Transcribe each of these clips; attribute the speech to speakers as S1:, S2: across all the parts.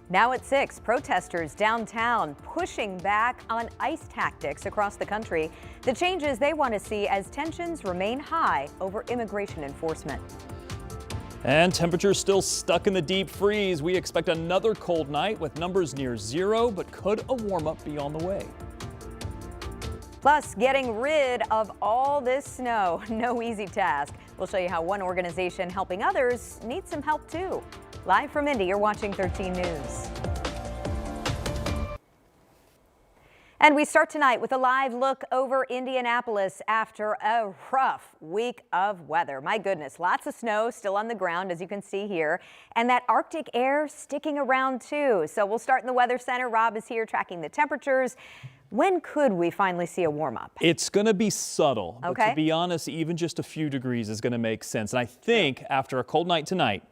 S1: Now at 6, protesters downtown pushing back on ICE tactics across the country. The changes they want to see as tensions remain high over immigration enforcement.
S2: And temperatures still stuck in the deep freeze. We expect another cold night with numbers near zero, but could a warm up be on the way?
S1: Plus, getting rid of all this snow, no easy task. We'll show you how one organization helping others needs some help too. Live from Indy, you're watching 13 News. And we start tonight with a live look over Indianapolis after a rough week of weather. My goodness, lots of snow still on the ground, as you can see here, and that Arctic air sticking around too. So we'll start in the Weather Center. Rob is here tracking the temperatures. When could we finally see a warm up?
S2: It's going to be subtle,
S1: okay.
S2: But to be honest, even just a few degrees is going to make sense. And I think after a cold night tonight,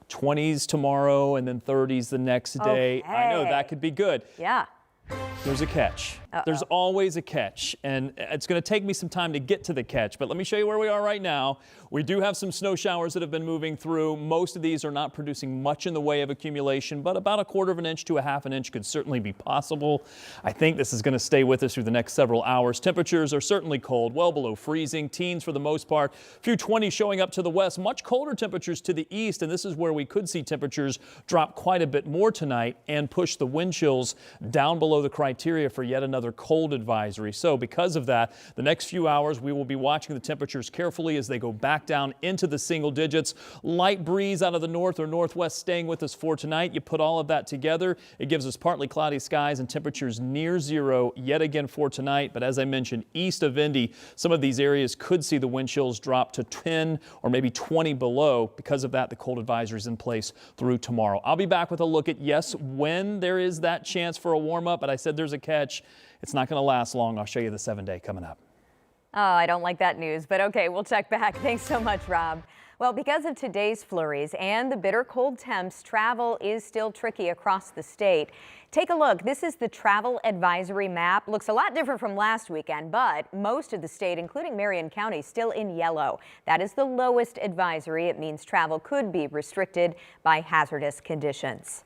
S2: 20s tomorrow and then 30s the next day.
S1: Okay.
S2: I know that could be good.
S1: Yeah.
S2: There's a catch. There's always a catch, and it's going to take me some time to get to the catch, but let me show you where we are right now. We do have some snow showers that have been moving through. Most of these are not producing much in the way of accumulation, but about 1/4 of an inch to 1/2 an inch could certainly be possible. I think this is going to stay with us through the next several hours. Temperatures are certainly cold, well below freezing. Teens for the most part. A few 20s showing up to the west. Much colder temperatures to the east, and this is where we could see temperatures drop quite a bit more tonight and push the wind chills down below the criteria for yet another cold advisory. So because of that, the next few hours we will be watching the temperatures carefully as they go back down into the single digits. Light breeze out of the north or northwest staying with us for tonight. You put all of that together, it gives us partly cloudy skies and temperatures near zero yet again for tonight. But as I mentioned, east of Indy, some of these areas could see the wind chills drop to 10 or maybe 20 below. Because of that, the cold advisory is in place through tomorrow. I'll be back with a look at, yes, when there is that chance for a warm up, but I said there's a catch. It's not going to last long. I'll show you the 7-day coming up.
S1: Oh, I don't like that news, but okay, we'll check back. Thanks so much, Rob. Well, because of today's flurries and the bitter cold temps, travel is still tricky across the state. Take a look. This is the travel advisory map. Looks a lot different from last weekend, but most of the state, including Marion County, still in yellow. That is the lowest advisory. It means travel could be restricted by hazardous conditions.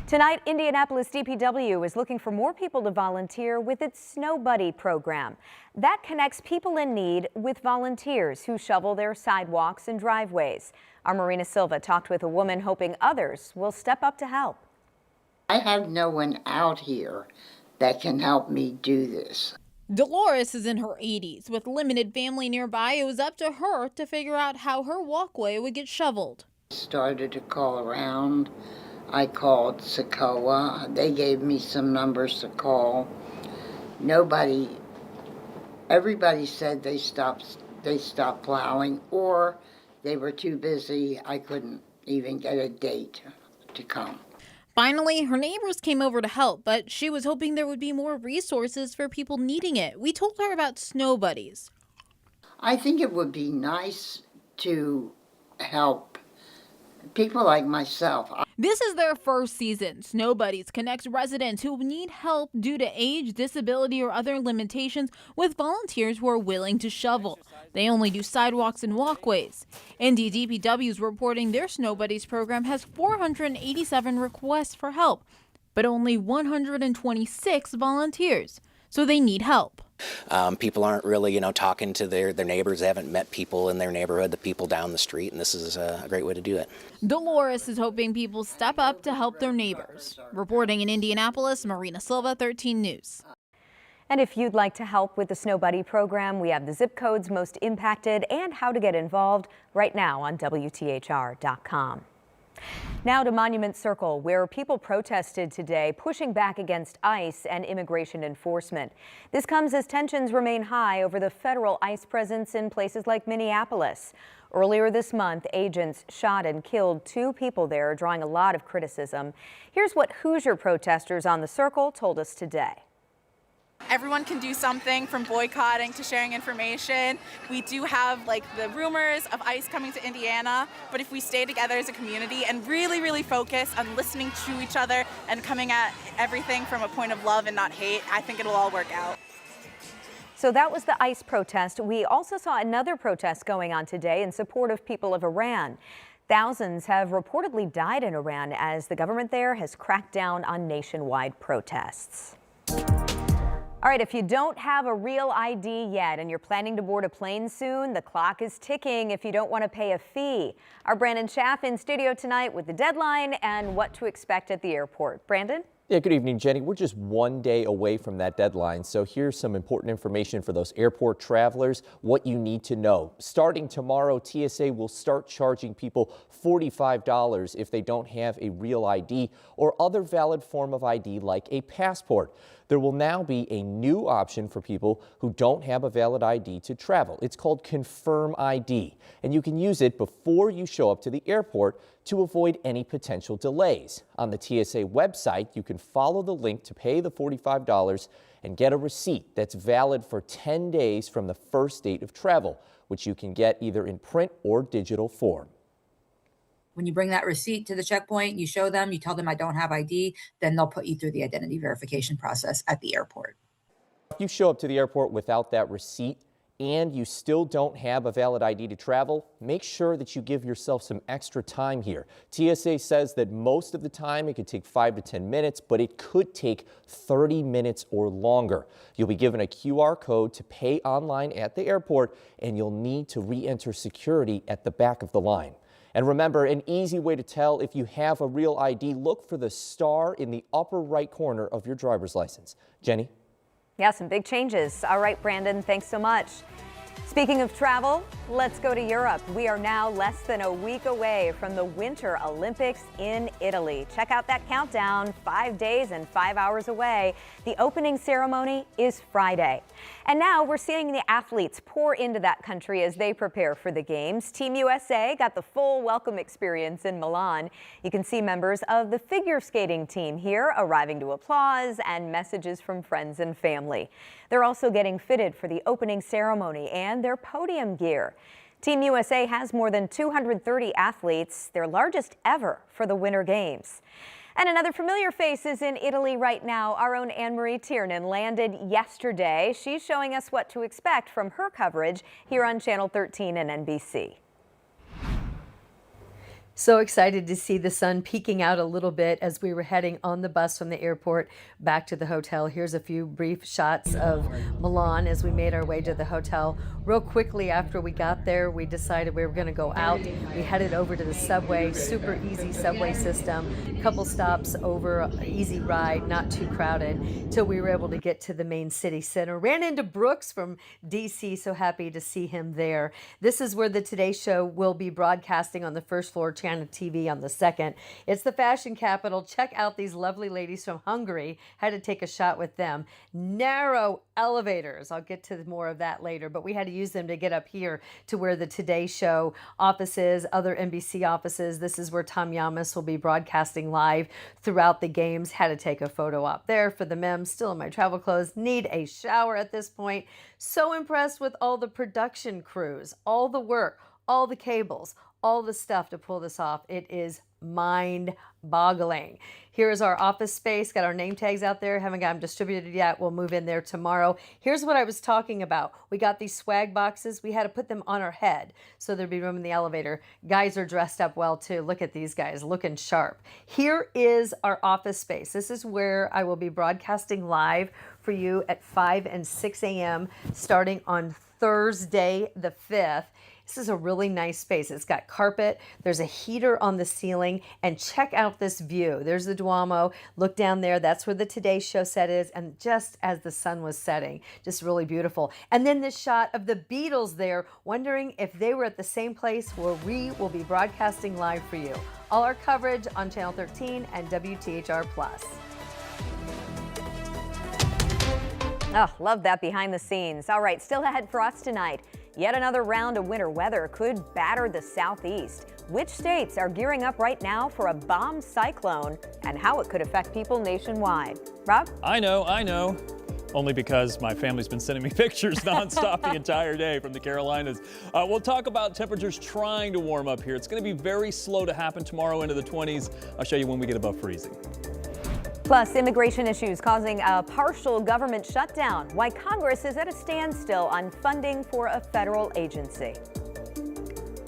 S1: Tonight, Indianapolis DPW is looking for more people to volunteer with its Snow Buddy program. That connects people in need with volunteers who shovel their sidewalks and driveways. Our Marina Silva talked with a woman hoping others will step up to help.
S3: I have no one out here that can help me do this.
S4: Dolores is in her 80s. With limited family nearby, it was up to her to figure out how her walkway would get shoveled.
S3: Started to call around. I called Socoa. They gave me some numbers to call. Everybody said they stopped plowing, or they were too busy. I couldn't even get a date to come.
S4: Finally, her neighbors came over to help, but she was hoping there would be more resources for people needing it. We told her about Snow Buddies.
S3: I think it would be nice to help people like myself.
S4: This is their first season. Snow Buddies connects residents who need help due to age, disability, or other limitations with volunteers who are willing to shovel. They only do sidewalks and walkways. Indy DPW is reporting their Snow Buddies program has 487 requests for help, but only 126 volunteers. So they need help.
S5: People aren't really, talking to their neighbors. They haven't met people in their neighborhood, the people down the street, and this is a great way to do it.
S4: Dolores is hoping people step up to help their neighbors. Reporting in Indianapolis, Marina Silva, 13 News.
S1: And if you'd like to help with the Snow Buddy program, we have the zip codes most impacted and how to get involved right now on WTHR.com. Now to Monument Circle, where people protested today, pushing back against ICE and immigration enforcement. This comes as tensions remain high over the federal ICE presence in places like Minneapolis. Earlier this month, agents shot and killed 2 people there, drawing a lot of criticism. Here's what Hoosier protesters on the Circle told us today.
S6: Everyone can do something, from boycotting to sharing information. We do have the rumors of ICE coming to Indiana, but if we stay together as a community and really focus on listening to each other and coming at everything from a point of love and not hate, I think it'll all work out.
S1: So that was the ICE protest. We also saw another protest going on today in support of people of Iran. Thousands have reportedly died in Iran as the government there has cracked down on nationwide protests. All right, if you don't have a real ID yet and you're planning to board a plane soon, the clock is ticking if you don't want to pay a fee. Our Brandon Schaff in studio tonight with the deadline and what to expect at the airport. Brandon?
S7: Yeah, good evening, Jenny. We're just one day away from that deadline, so here's some important information for those airport travelers, what you need to know. Starting tomorrow, TSA will start charging people $45 if they don't have a real ID or other valid form of ID like a passport. There will now be a new option for people who don't have a valid ID to travel. It's called Confirm ID, and you can use it before you show up to the airport to avoid any potential delays. On the TSA website, you can follow the link to pay the $45 and get a receipt that's valid for 10 days from the first date of travel, which you can get either in print or digital form.
S8: When you bring that receipt to the checkpoint, you show them, you tell them I don't have ID, then they'll put you through the identity verification process at the airport.
S7: If you show up to the airport without that receipt and you still don't have a valid ID to travel, make sure that you give yourself some extra time here. TSA says that most of the time it could take 5 to 10 minutes, but it could take 30 minutes or longer. You'll be given a QR code to pay online at the airport, and you'll need to re-enter security at the back of the line. And remember, an easy way to tell if you have a real ID, look for the star in the upper right corner of your driver's license. Jenny?
S1: Yeah, some big changes. All right, Brandon, thanks so much. Speaking of travel, let's go to Europe. We are now less than a week away from the Winter Olympics in Italy. Check out that countdown, 5 days and 5 hours away. The opening ceremony is Friday. And now we're seeing the athletes pour into that country as they prepare for the games. Team USA got the full welcome experience in Milan. You can see members of the figure skating team here arriving to applause and messages from friends and family. They're also getting fitted for the opening ceremony and their podium gear. Team USA has more than 230 athletes, their largest ever for the Winter Games. And another familiar face is in Italy right now. Our own Anne-Marie Tiernan landed yesterday. She's showing us what to expect from her coverage here on Channel 13 and NBC.
S9: So excited to see the sun peeking out a little bit as we were heading on the bus from the airport back to the hotel. Here's a few brief shots of Milan as we made our way to the hotel. Real quickly after we got there, we decided we were going to go out. We headed over to the subway, super easy subway system, couple stops over, easy ride, not too crowded, until we were able to get to the main city center. Ran into Brooks from DC, so happy to see him there. This is where the Today Show will be broadcasting on the first floor Channel TV on the second. It's the fashion capital. Check out these lovely ladies from Hungary. Had to take a shot with them. Narrow elevators. I'll get to more of that later, but we had to use them to get up here to where the Today Show offices, other NBC offices. This is where Tom Yamas will be broadcasting live throughout the games. Had to take a photo op there for the memes. Still in my travel clothes. Need a shower at this point. So impressed with all the production crews, all the work, all the cables, all the stuff to pull this off. It is mind-boggling. Here's our office space. Got our name tags out there. Haven't got them distributed yet. We'll move in there tomorrow. Here's what I was talking about. We got these swag boxes. We had to put them on our head so there'd be room in the elevator. Guys are dressed up well too. Look at these guys looking sharp. Here is our office space. This is where I will be broadcasting live for you at 5 and 6 a.m. starting on Thursday the 5th. This is a really nice space. It's got carpet, there's a heater on the ceiling, and check out this view. There's the Duomo. Look down there. That's where the Today Show set is, and just as the sun was setting, just really beautiful. And then this shot of the Beatles there, wondering if they were at the same place where we will be broadcasting live for you. All our coverage on Channel 13 and WTHR+.
S1: Oh, love that behind the scenes. All right, still ahead for us tonight. Yet another round of winter weather could batter the southeast. Which states are gearing up right now for a bomb cyclone and how it could affect people nationwide? Rob?
S2: I know. Only because my family's been sending me pictures nonstop the entire day from the Carolinas. We'll talk about temperatures trying to warm up here. It's going to be very slow to happen tomorrow into the 20s. I'll show you when we get above freezing.
S1: Plus, immigration issues causing a partial government shutdown. Why Congress is at a standstill on funding for a federal agency.